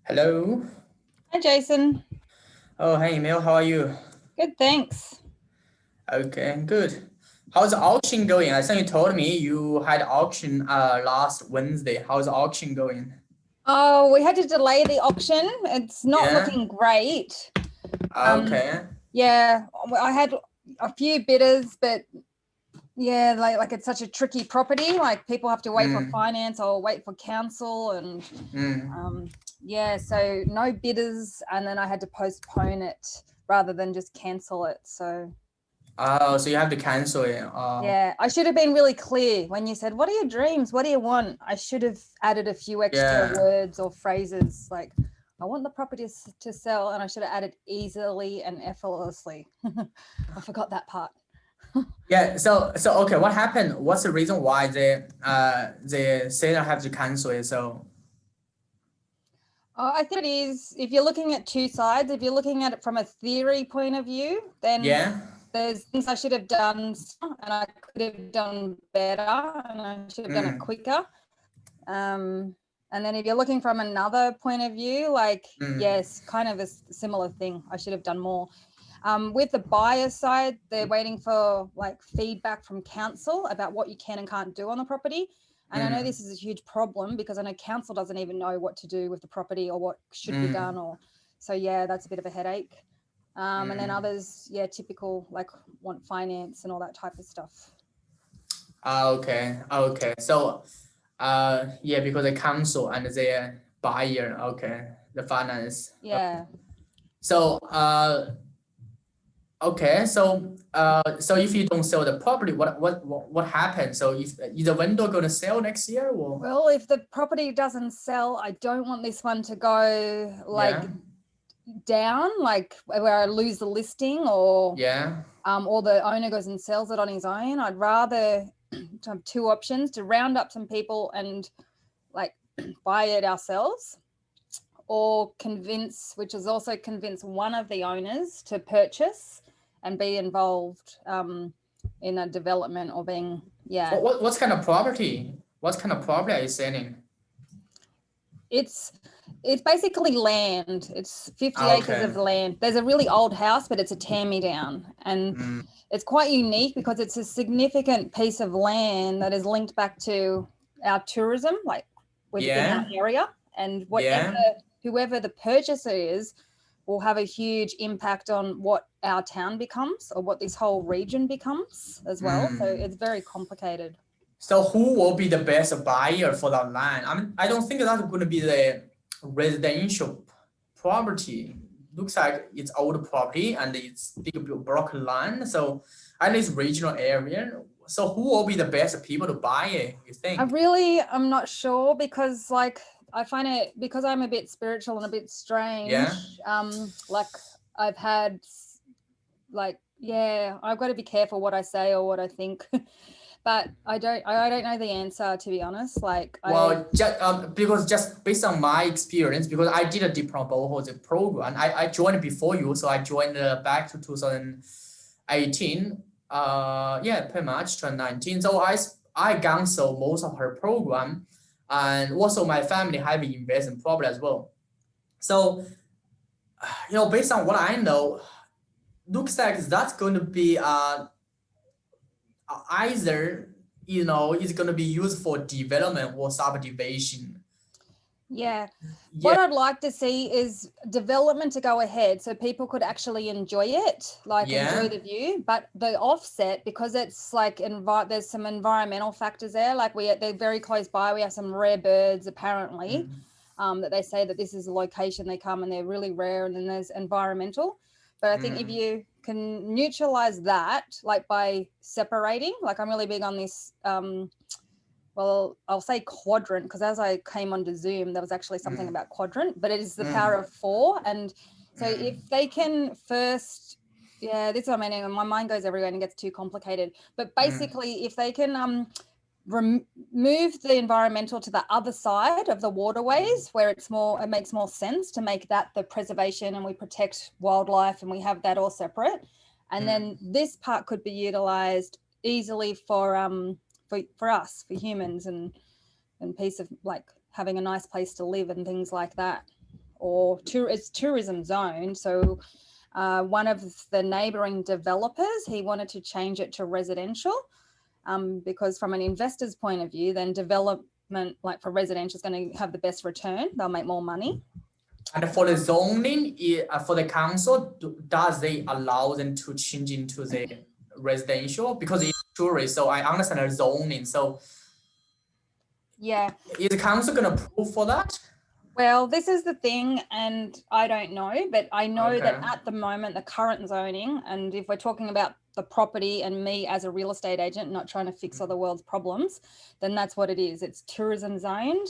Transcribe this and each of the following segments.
Hello. Hi, Jason. Oh, hey, Emil. How are you? Good, thanks. Okay, good. How's the auction going? I think you told me you had auction last Wednesday. How's the auction going? Oh, we had to delay the auction. It's not Yeah. looking great. Um, Okay. yeah, I had a few bidders, but yeah, like it's such a tricky property. Like people have to wait for Mm, finance or wait for council, and mm. um, yeah, so no bidders, and then I had to postpone it rather than just cancel it. So Oh, so you have to cancel it. yeah, I should have been really clear when you said, "What are your dreams? What do you want?" I should have added a few extra Yeah. words or phrases like, "I want the property to sell," and I should have added easily and effortlessly. I forgot that part. Yeah. So okay, what happened? What's the reason why the seller have to cancel it? So I think it is, if you're looking at two sides, if you're looking at it from a theory point of view, then yeah. there's things I should have done and I could have done better and I should have done it Mm, quicker. And then if you're looking from another point of view, like, mm, yes, kind of a similar thing. I should have done more. With the buyer side, they're waiting for like feedback from council about what you can and can't do on the property. And I know mm, this is a huge problem because I know council doesn't even know what to do with the property or what should be done. mm, Or so, yeah, that's a bit of a headache. And then mm. others, yeah, typical, like want finance and all that type of stuff. Okay. Okay. So yeah, because the council and the buyer, okay, the finance. Yeah. So okay, so if you don't sell the property, what happens? So is the vendor going to sell next year or Well, if the property doesn't sell, I don't want this one to go like yeah, down, like where I lose the listing yeah, or the owner goes and sells it on his own. I'd rather have two options: to round up some people and like buy it ourselves, or convince, which is also convince one of the owners to purchase and be involved in a development or being, yeah. what kind of property? What kind of property are you selling? It's it's basically land. It's 50 acres Okay. of land. There's a really old house, but it's a tear-me-down. And Mm, it's quite unique because it's a significant piece of land that is linked back to our tourism, like within our yeah, area. And yeah. whoever the purchaser is will have a huge impact on what our town becomes or what this whole region becomes as well. So Mm. it's very complicated. So who will be the best buyer for that land? I mean, I don't think that's going to be the residential property. Looks like it's old property and it's big block land. So at least regional area. So who will be the best people to buy it, you think? I'm not sure because like I find it, because I'm a bit spiritual and a bit Yeah. strange. Like I've had like, yeah, I've got to be careful what I say or what I think. But I don't know the answer, to be honest. Like I Well, because just based on my experience, because I did a diploma boho program, I joined before you, so I joined back to 2018. Yeah, pretty much 2019. So I cancelled most of her program, and also my family have investment problem as well. So based on what I know, looks like that's going to be either it's going to be used for development or subdivision. Yeah. Yeah, What I'd like to see is development to go ahead so people could actually enjoy it, like enjoy yeah. the view. But the offset, because it's like there's some environmental factors there. Like they're very close by. We have some rare birds apparently, Mm, that they say that this is a location they come and they're really rare. And then there's environmental. But I think if mm, you can neutralize that, like by separating, like I'm really big on this well, I'll say quadrant because as I came onto Zoom, there was actually something mm, about quadrant, but it is the power mm, of four. And so mm, if they can first, yeah, this is what I mean. My mind goes everywhere and gets too complicated. But mm, basically, if they can remove the environmental to the other side of the waterways where it makes more sense to make that the preservation and we protect wildlife and we have that all separate. And then mm, this part could be utilized easily for us, for humans and peace of like having a nice place to live and things like that. Or it's tourism zone. So one of the neighboring developers, he wanted to change it to residential because from an investor's point of view, then development like for residential is going to have the best return. They'll make more money. And for the zoning, for the council, does they allow them to change into the residential? Because it's tourist, so I understand the zoning. So yeah, is the council going to approve for that? Well, this is the thing, and I don't know, but I know that at the moment, the current zoning, and if we're talking about the property and me as a real estate agent, not trying to fix all the world's problems, then that's what it is. It's tourism zoned,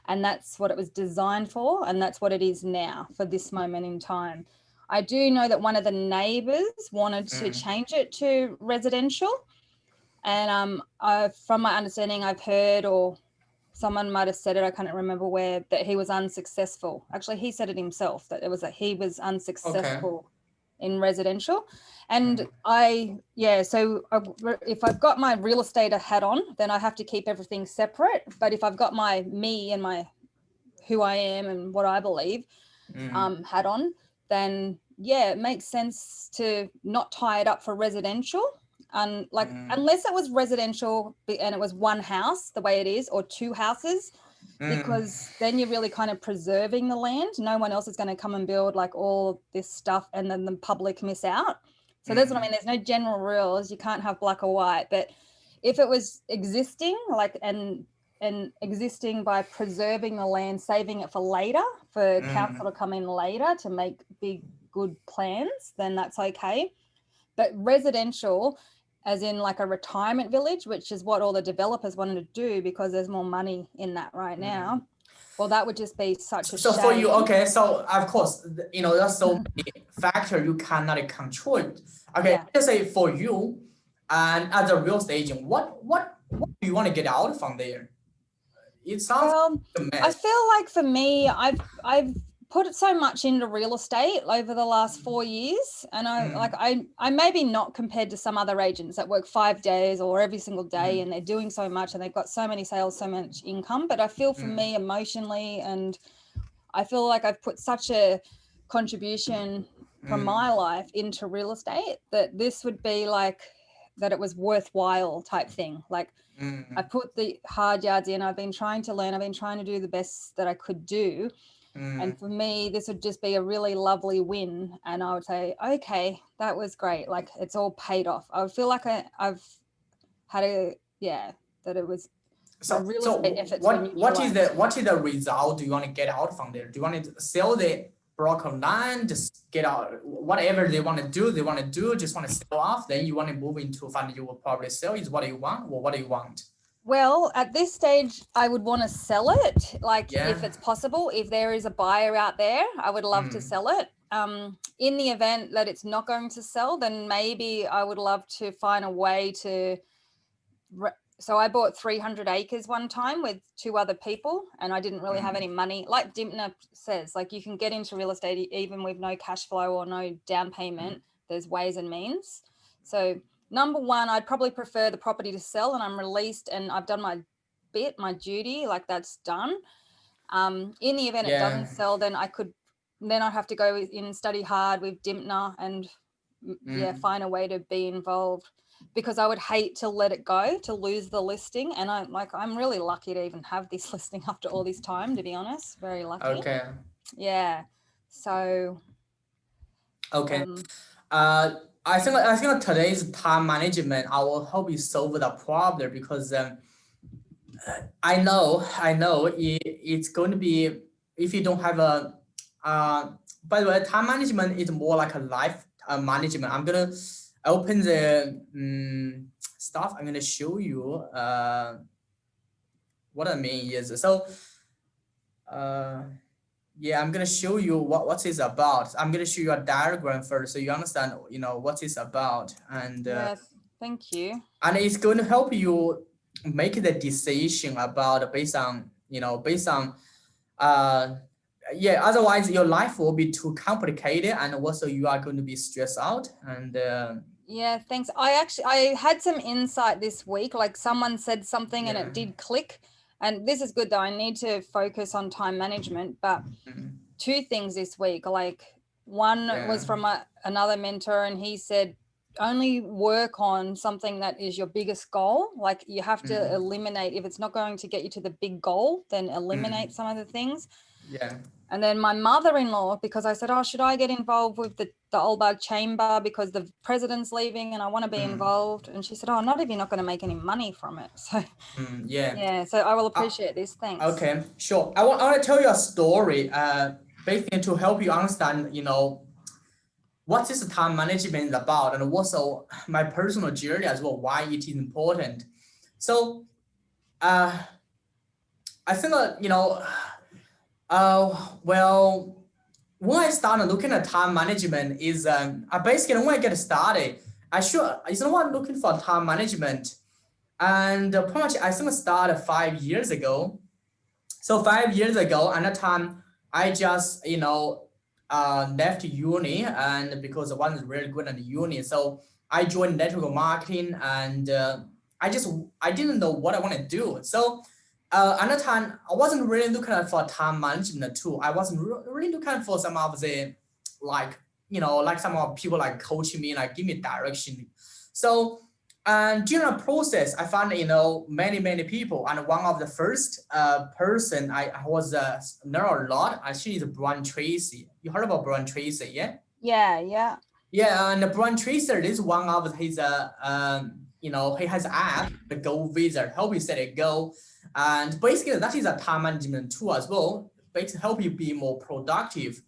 and that's what it was designed for, and that's what it is now for this moment in time. I do know that one of the neighbours wanted to change it to residential, and from my understanding, I've heard or someone might have said it, I can't remember where, that he was unsuccessful. Actually, he said it himself, that it was he was unsuccessful in residential. And so if I've got my real estate hat on, then I have to keep everything separate. But if I've got me and my who I am and what I believe hat on, then it makes sense to not tie it up for residential. And unless it was residential and it was one house the way it is, or two houses, because then you're really kind of preserving the land. No one else is going to come and build like all this stuff and then the public miss out. So that's what I mean. There's no general rules. You can't have black or white. But if it was existing, and existing by preserving the land, saving it for later, for council to come in later to make big, good plans, then that's okay. But residential, as in like a retirement village, which is what all the developers wanted to do because there's more money in that right now. Well, that would just be such a shame. For you, okay, so of course, there's so many factors you cannot control. Okay, let's say for you, and as a real estate agent, what do you want to get out from there? It sounds like a mess. I feel like for me, I've put so much into real estate over the last 4 years, and I maybe not compared to some other agents that work 5 days or every single day and they're doing so much and they've got so many sales, so much income, but I feel for me emotionally, and I feel like I've put such a contribution from my life into real estate that this would be like that it was worthwhile type thing. Like I put the hard yards in, I've been trying to learn, I've been trying to do the best that I could do. And for me, this would just be a really lovely win. And I would say, okay, that was great. Like it's all paid off. I would feel like I've had that it was so what is the result do you want to get out from there? Do you want to sell the block of land, just get out whatever they want to do, just want to sell off, then you want to move into fund you will probably sell is what you want, or what do you want? Well, at this stage, I would want to sell it. If it's possible, if there is a buyer out there, I would love to sell it. In the event that it's not going to sell, then maybe I would love to find a way to. So I bought 300 acres one time with 2 other people, and I didn't really have any money. Like Dimna says, like you can get into real estate even with no cash flow or no down payment. There's ways and means. So number one, I'd probably prefer the property to sell and I'm released and I've done my bit, my duty, like that's done. In the event it doesn't sell, then I have to go in and study hard with Dimna and find a way to be involved, because I would hate to let it go, to lose the listing. And I'm really lucky to even have this listing after all this time, to be honest. Very lucky. Okay. Yeah. So. Okay. I think today's time management, I will help you solve the problem, because I know it's going to be, if you don't have by the way, time management is more like a life management. I'm gonna open the stuff. I'm gonna show you what I mean is, so I'm gonna show you what it's about. I'm gonna show you a diagram first, so you understand, what it's about. And yes, thank you. And it's going to help you make the decision about based on otherwise your life will be too complicated, and also you are going to be stressed out. And yeah, thanks. I had some insight this week, like someone said something and it did click. And this is good though. I need to focus on time management, but two things this week. Like one was from another mentor, and he said, only work on something that is your biggest goal. Like you have to eliminate, if it's not going to get you to the big goal, then eliminate some of the things. Yeah. And then my mother-in-law, because I said, oh, should I get involved with the Old Bug Chamber because the president's leaving and I want to be involved? And she said, oh, not if you're not going to make any money from it. So yeah, so I will appreciate this. Thanks. Okay, sure. I want to tell you a story, basically to help you understand, what is time management about, and also my personal journey as well, why it is important. So, I think well, when I started looking at time management is I basically when I get started, I'm looking for time management, and pretty much I think I started 5 years ago. So 5 years ago, at that time, I just left uni, and because I wasn't really good at uni, so I joined network marketing, and I didn't know what I want to do. So at that time, I wasn't really looking for time management tool. I wasn't really looking for some of the like some of people like coaching me, like give me direction. So and during the process, I found many people, and one of the first person I was learn a lot. Actually, is Brian Tracy. You heard about Brian Tracy, yeah? Yeah. Yeah, and Brian Tracy is one of his he has an app, the Go Wizard, help you set a goal, and basically that is a time management tool as well, basically help you be more productive.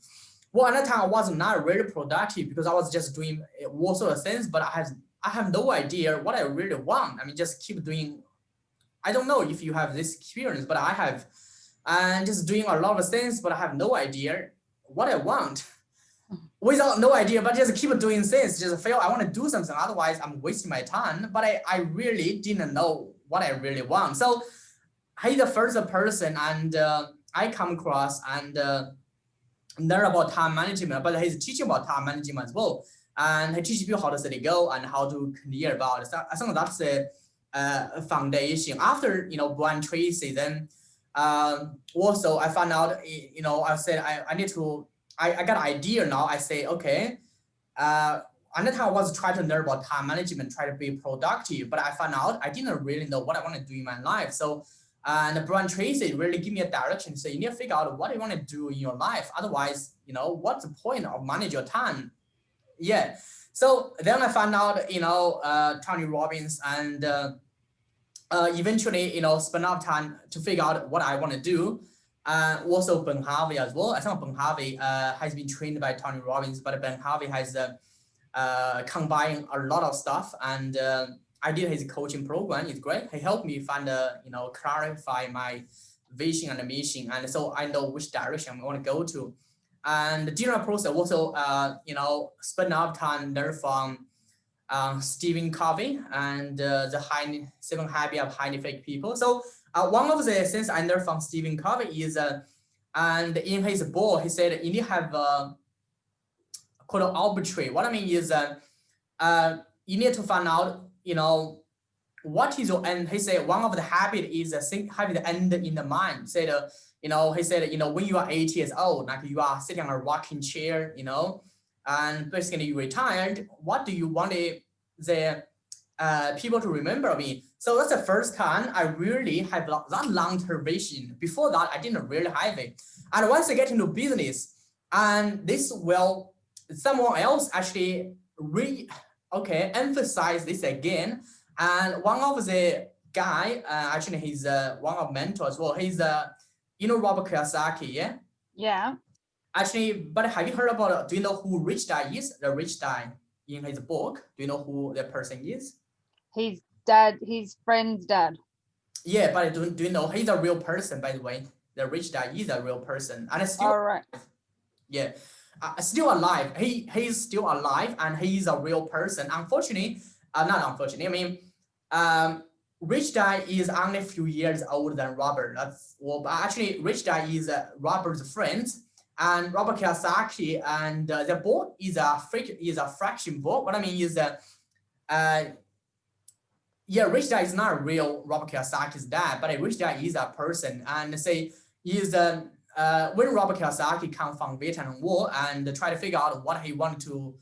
Well, at that time I was not really productive because I was just doing all sort of things, but I have no idea what I really want. I mean, just keep doing. I don't know if you have this experience, but I have, and just doing a lot of things, but I have no idea what I want. Without no idea, but just keep doing things, just feel I want to do something. Otherwise, I'm wasting my time. But I really didn't know what I really want. So he's the first person, and I come across and learn about time management. But he's teaching about time management as well. And he teaches you how to set a goal and how to clear about it. So I think that's the foundation. After Brian Tracy, then also I found out I said I need to. I got an idea now. I say okay. Another time I was trying to learn about time management, try to be productive, but I found out I didn't really know what I want to do in my life. So and Brian Tracy really give me a direction. So you need to figure out what you want to do in your life. Otherwise, what's the point of manage your time? Yeah. So then I found out, Tony Robbins, and eventually, spend enough time to figure out what I want to do. Also Ben Harvey as well. I think Ben Harvey has been trained by Tony Robbins, but Ben Harvey has combined a lot of stuff, and I did his coaching program. It's great. He helped me find clarify my vision and mission, and so I know which direction I want to go to. And during the process, also spend enough time learn from Stephen Covey and the 7 Habits of Highly Effective People. So one of the things I learned from Stephen Covey is, and in his book, he said you need to have called arbitrary. What I mean is you need to find out, what is your end. He said one of the habit is having the end in the mind. He said, when you are 80 years old, like you are sitting on a rocking chair, and basically you retired, what do you want the people to remember me? So that's the first time I really have that long-term vision. Before that, I didn't really have it. And once I get into business, and this will, someone else actually emphasize this again. And one of the guy, actually he's one of mentor as well. He's Robert Kiyosaki, yeah? Yeah. Actually, but have you heard about, do you know who Rich Dad is? The Rich Dad in his book. Do you know who the person is? His friend's dad. Yeah, but do you know he's a real person, by the way? The Rich Dad is a real person. And it's still, all right. Yeah, still alive. He's still alive, and he's a real person. Unfortunately, not unfortunately, I mean, Rich Dad is only a few years older than Robert. But actually, Rich Dad is Robert's friend, and Robert Kiyosaki, and the book is a fraction book. What I mean is that yeah, Rich Dad is not a real Robert Kiyosaki's dad, but Rich Dad is a person, and say is when Robert Kiyosaki come from Vietnam War and try to figure out what he wanted to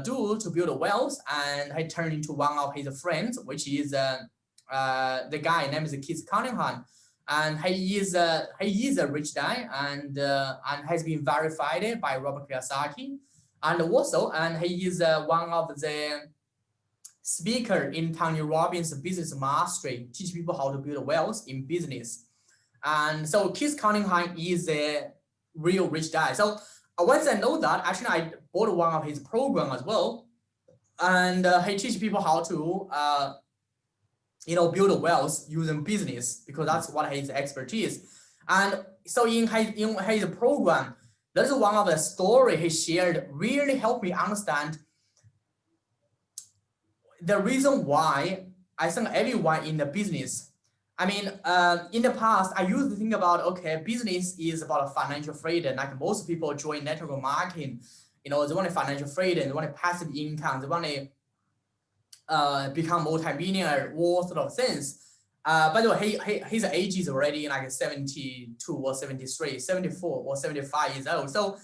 do to build wealth, and he turned into one of his friends, which is the guy named is Keith Cunningham, and he is a rich guy, and has been verified by Robert Kiyosaki, and also he is one of the speaker in Tony Robbins' business mastery, teach people how to build wealth in business. And so Keith Cunningham is a real rich guy. So once I know that, actually I bought one of his program as well, and he teach people how to build wealth using business, because that's what his expertise. And so in his program, there's one of the story he shared really helped me understand the reason why I think everyone in the business. I mean, in the past, I used to think about, okay, business is about financial freedom. Like most people join network marketing, they want financial freedom, they want passive income, they want to become multi-millionaire, all sort of things. By the way, his age is already like 72 or 73, 74 or 75 years old. So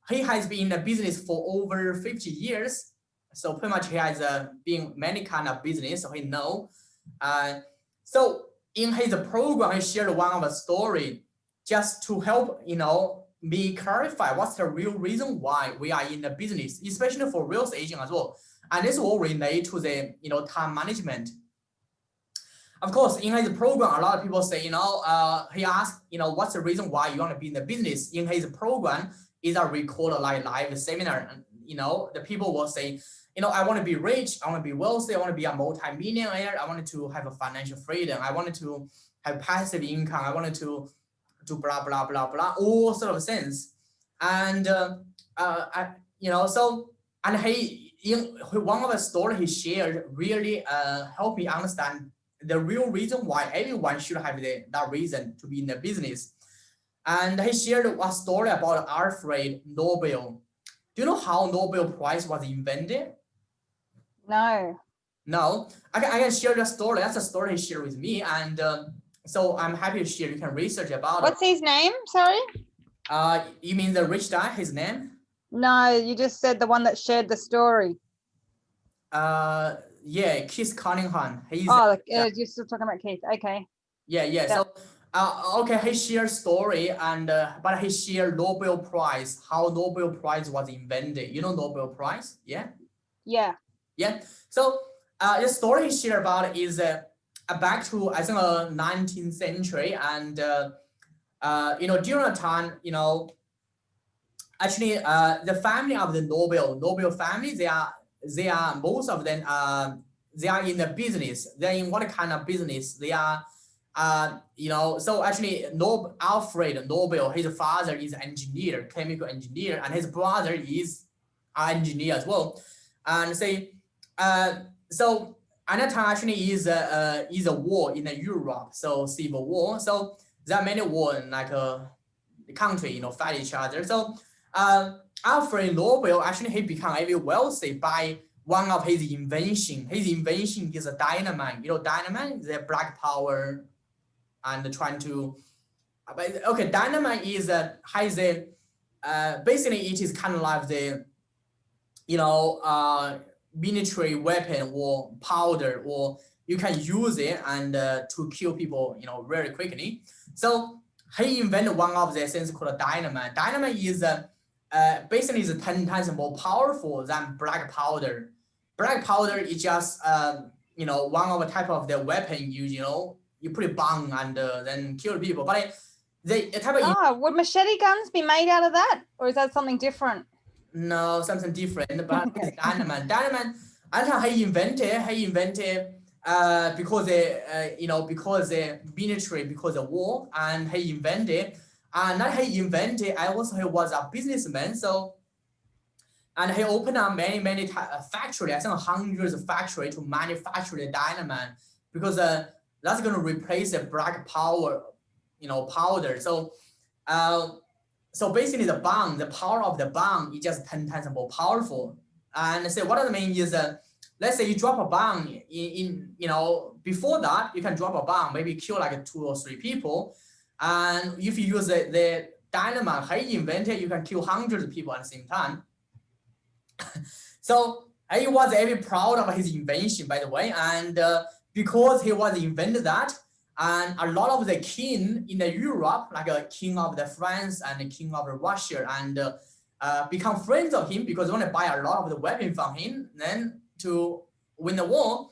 he has been in the business for over 50 years. So pretty much he has been many kind of business, so he know. So in his program, he shared one of the story just to help me clarify what's the real reason why we are in the business, especially for real estate agent as well. And this will relate to the time management. Of course, in his program, a lot of people say, he asked, what's the reason why you want to be in the business? In his program, is a recorded like live seminar, and the people will say, I want to be rich, I want to be wealthy, I want to be a multi-millionaire, I wanted to have a financial freedom, I wanted to have passive income, I wanted to do blah blah blah blah, all sort of things. And so, and he, in one of the story he shared really helped me understand the real reason why everyone should have that reason to be in the business. And he shared a story about Alfred Nobel. Do you know how Nobel Prize was invented? No. No, I can share the story. That's a story he shared with me, and so I'm happy to share. You can research about What's his name? Sorry. You mean the rich guy? His name? No, you just said the one that shared the story. Yeah, Keith Cunningham. He's you're still talking about Keith. Okay. Yeah. Yep. So okay, he shared story, and but he shared Nobel Prize, how Nobel Prize was invented. Nobel Prize? Yeah. Yeah. Yeah. So the story he shared about is back to, I think, 19th century, and during a time, actually the family of the Nobel family, they are most of them they are in the business. They're in what kind of business? They are so actually Alfred Nobel, his father is an engineer, chemical engineer, and his brother is an engineer as well. And say so at that time actually is a war in Europe, so civil war. So there are many wars in the country, fight each other. So Alfred Nobel actually he became very wealthy by one of his invention. His invention is a dynamite. Dynamite, the black power, and trying to. Okay, dynamite is has a basically it is kind of like the military weapon or powder, or you can use it and to kill people very quickly. So he invented one of the things called dynamite. Dynamite is basically is 10 times more powerful than black powder. Black powder is just one of the type of the weapon you put a bomb and then kill people. But the type of would machete guns be made out of that, or is that something different? No, something different. But it's dynamite. Dynamite, until he invented because because the military, because of war, and he invented. And not he invented. I also he was a businessman. So, and he opened up many factory. I think hundreds of factory to manufacture the dynamite, because that's going to replace the black powder, powder. So, so basically the bomb, the power of the bomb is just 10 times more powerful. And say what I mean is let's say you drop a bomb in before that, you can drop a bomb, maybe kill like 2 or 3 people. And if you use the dynamite he invented, you can kill hundreds of people at the same time. So he was very proud of his invention, by the way. And because he was invented that, and a lot of the king in the Europe, like a king of the France and the king of Russia, and become friends of him because they want to buy a lot of the weapons from him, then to win the war.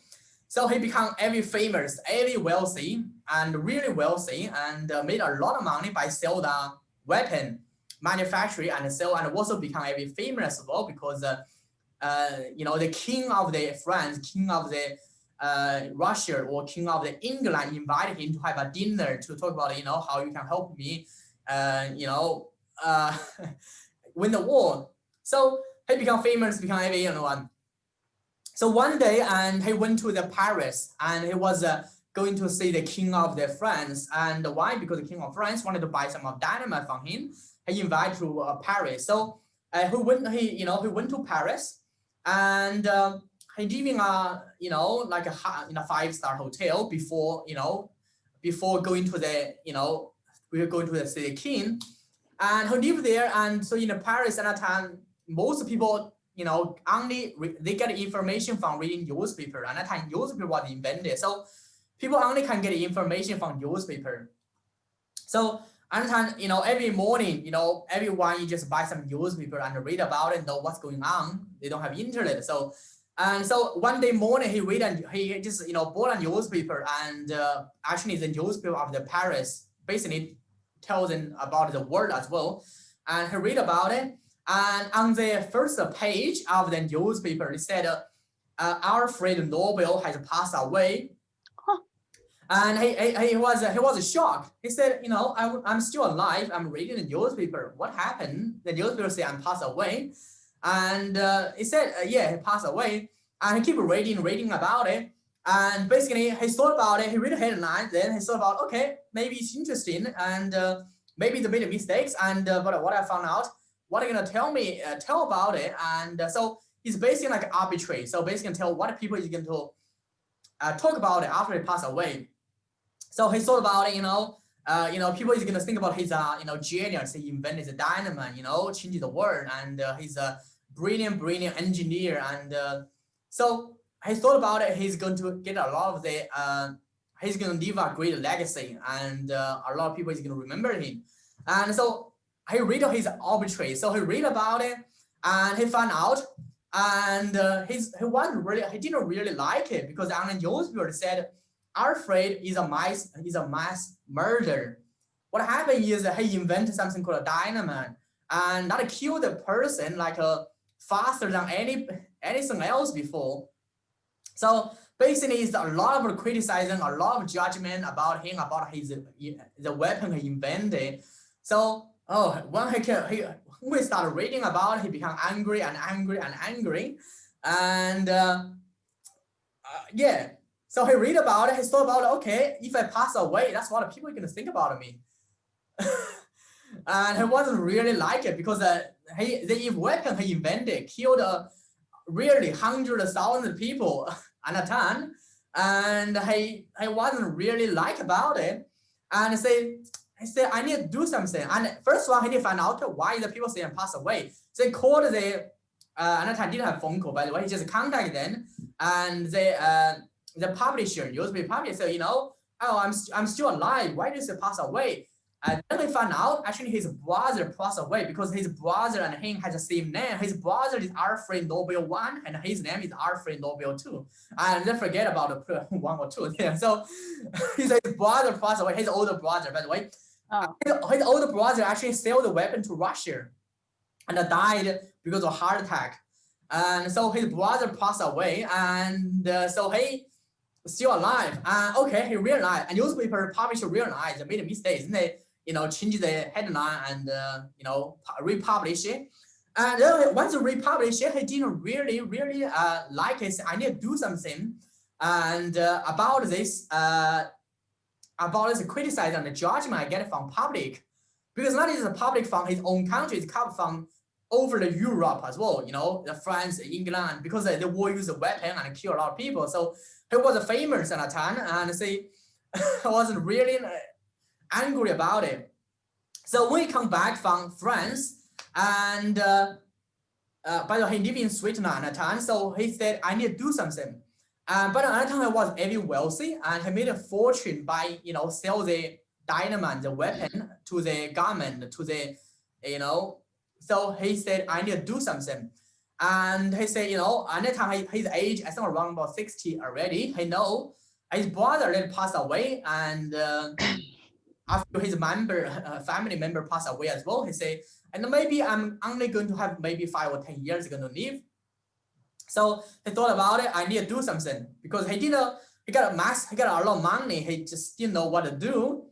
So he became very famous, very wealthy, and really wealthy, and made a lot of money by selling the weapon manufacturing and sell, and also become very famous as well because you know, the king of the France, king of the Russia, or king of the England invited him to have a dinner to talk about, you know, how you can help me, you know, win the war. So he became famous, become very, you know, so one day, and he went to the Paris, and he was going to see the king of the France. And why? Because the king of France wanted to buy some of dynamite from him. He invited to Paris. So he went to Paris, and he lived in a, you know, like a 5-star hotel before, you know, before going to the, you know, we were going to see the king, and he lived there. And so in Paris at that time, most people, you know, only they get information from reading newspaper. And at that time, newspaper was invented, so people only can get information from newspaper. So at the time, you know, every morning, you know, everyone, you just buy some newspaper and read about it, know what's going on. They don't have internet, so. And so one day morning, he just, you know, bought a newspaper, and actually the newspaper of the Paris basically tells them about the world as well. And he read about it, and on the first page of the newspaper, it said, Alfred Nobel has passed away. And he was shocked. He said, you know, I'm still alive. I'm reading the newspaper. What happened? The newspaper said I'm passed away. And he said, yeah, he passed away. And he kept reading about it. And basically, he thought about it. He read the headline. Then he thought about, okay, maybe it's interesting, and maybe they made mistakes. And but what I found out, what are you gonna tell about it? And so it's basically like arbitrary. So basically, tell what people is going to talk about it after he passed away. So he thought about it, you know, people is gonna think about his, you know, genius. He invented the dynamite, you know, changing the world, and he's a brilliant engineer. And so he thought about it. He's going to get a lot of the, he's going to leave a great legacy, and a lot of people is going to remember him. And so he read his arbitrary. So he read about it, and he found out, and he didn't really like it, because on the newspaper said, Alfred is a mass murderer. What happened is he invented something called a dynamite, and that killed the person like faster than anything else before. So basically, it's a lot of criticizing, a lot of judgment about him, about the weapon he invented. So when we started reading about it, he became angry, and yeah. So he read about it. He thought about, okay, if I pass away, that's what people are gonna think about me. And he wasn't really like it, because the weapon he invented killed really hundreds of thousands of people at a time, and he wasn't really like about it. And he said, I need to do something. And first one, he didn't find out why the people say I pass away. So he called the at that time didn't have phone call, by the way. He just contacted them, and the publisher, newspaper publisher, said, you know, oh, I'm still alive. Why did he pass away? And then we found out actually his brother passed away, because his brother and him has the same name. His brother is Alfred Nobel 1, and his name is Alfred Nobel 2. And then forget about the 1 or 2 there. So his brother passed away, his older brother, by the way. Oh. His older brother actually sold the weapon to Russia and died because of a heart attack. And so his brother passed away, and so he still alive. Okay, he realized, a newspaper publisher realized they made mistakes, and they, you know, changed the headline and you know, republish it. And then once they republish it, he didn't really like it. I need to do something, and about this criticizing the judgment I get from public, because not just the public from his own country, it's come from over the Europe as well, you know, the France, England, because they war use a weapon and kill a lot of people. So he was famous at that time, and say I wasn't really angry about it. So when he come back from France, and by the way, he lived in Switzerland at the time, so he said, I need to do something. But at that time, he was very wealthy, and he made a fortune by, you know, sell the dynamite, the weapon, to the government, to the, you know. So he said, I need to do something. And he said, you know, at that time, his age, I think around about 60 already. He know his brother then passed away, and after his family member passed away as well, he said, and maybe I'm only going to have maybe 5 or 10 years going to live. So he thought about it. I need to do something, because he got a lot of money. He just didn't know what to do.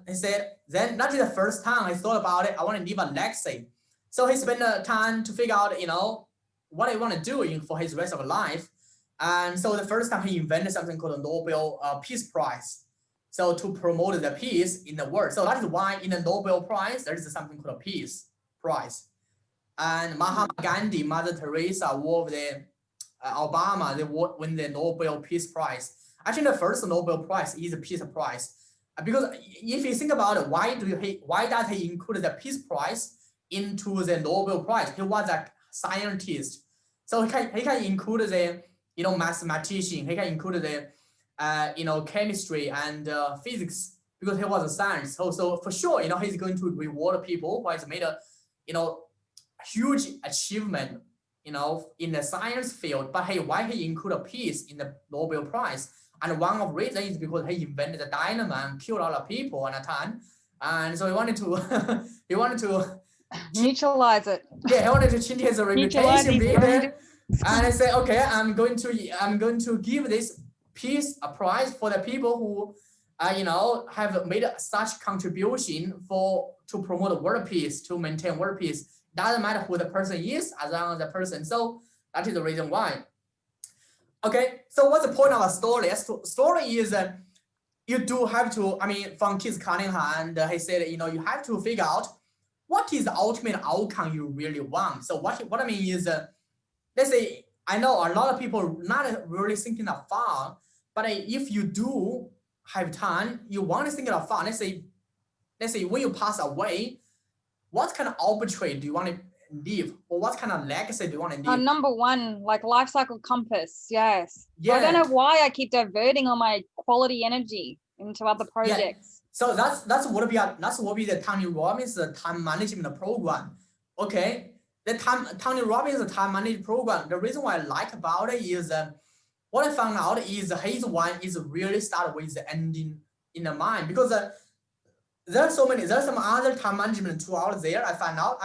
He said, then that is the first time I thought about it. I want to leave a legacy. So he spent the time to figure out, you know, what he want to do for his rest of life. And so the first time he invented something called the Nobel Peace Prize. So to promote the peace in the world. So that is why in the Nobel Prize, there is something called a Peace Prize. And Mahatma Gandhi, Mother Teresa, Obama, they win the Nobel Peace Prize. Actually, the first Nobel Prize is a Peace Prize. Because if you think about it, why does he include the Peace Prize into the Nobel Prize? He was a scientist. So he can include the, you know, mathematician, he can include the you know, chemistry and physics, because he was a science. So for sure, you know, he's going to reward people who has made a, you know, huge achievement, you know, in the science field. But hey, why he include a peace in the Nobel Prize? And one of the reasons is because he invented the dynamite and killed a lot of people at a time. And so he wanted to neutralize it. Yeah, he wanted to change his reputation a bit. And I said, okay, I'm going to give this peace a prize for the people who you know, have made such contribution to promote world peace, to maintain world peace. Doesn't matter who the person is, as long as the person. So that is the reason why. Okay, so what's the point of a story? A story is you do have to, I mean, from Keith Cunningham, he said, you know, you have to figure out what is the ultimate outcome you really want. So what I mean is, let's say, I know a lot of people not really thinking that far, but if you do have time, you want to think that far. Let's say when you pass away, what kind of arbitrary do you want to leave, or what kind of legacy do you want to leave? Number one, like life cycle compass. Yes. Yeah. I don't know why I keep diverting all my quality energy into other projects. Yeah. So that's what be the Tony Robbins time management program. Okay, the Tony Robbins time management program. The reason why I like about it is what I found out is his one is really start with the ending in the mind, because there's some other time management tools out there. I found out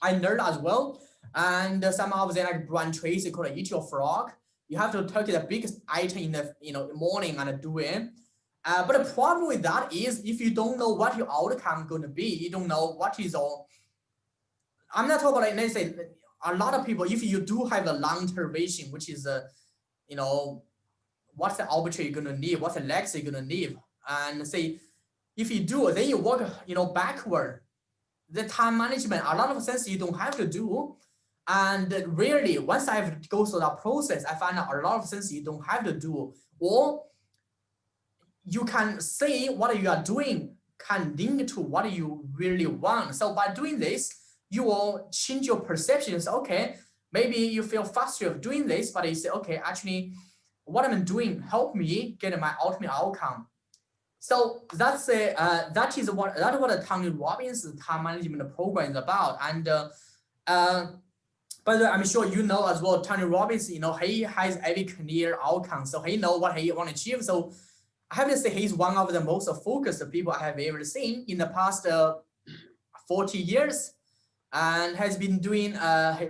I learned as well, and some of them like Brian Tracy called Eat Your Frog. You have to take the biggest item in the morning and do it. But the problem with that is if you don't know what your outcome going to be, you don't know what is all. I'm not talking about, let's say, a lot of people, if you do have a long-term vision, which is you know, what's the arbitrary you're going to leave, what's the legacy you're going to leave, and say if you do, then you work, you know, backward. The time management, a lot of things you don't have to do. And really, once I go through that process, I find out a lot of things you don't have to do, or you can see what you are doing can link to what you really want. So by doing this, you will change your perceptions. Okay, maybe you feel frustrated of doing this, but you say, okay, actually, what I'm doing help me get my ultimate outcome. So that is what the Tony Robbins time management program is about. And but I'm sure you know as well, Tony Robbins, you know, he has very clear outcome, so he know what he want to achieve. So I have to say he's one of the most focused people I have ever seen in the past 40 years, and has been doing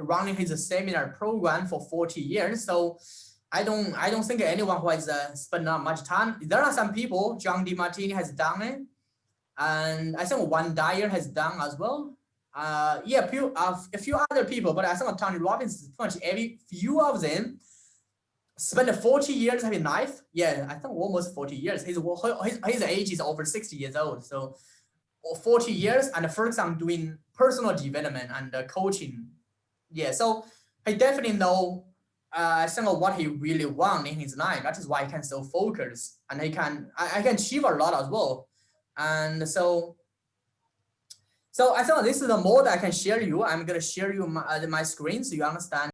running his seminar program for 40 years. So I don't think anyone who has spent not much time. There are some people, John DeMartini has done it, and I think Wayne Dyer has done as well. Yeah, a few other people, but I think Tony Robbins, pretty much every few of them spent 40 years of his life. Yeah, I think almost 40 years. His age is over 60 years old. So or 40 years, and first I'm doing personal development and coaching. Yeah, so he definitely know some of what he really want in his life. That is why he can so focus, and I can achieve a lot as well. And so I thought this is the mode I can share you. I'm gonna share you my screen so you understand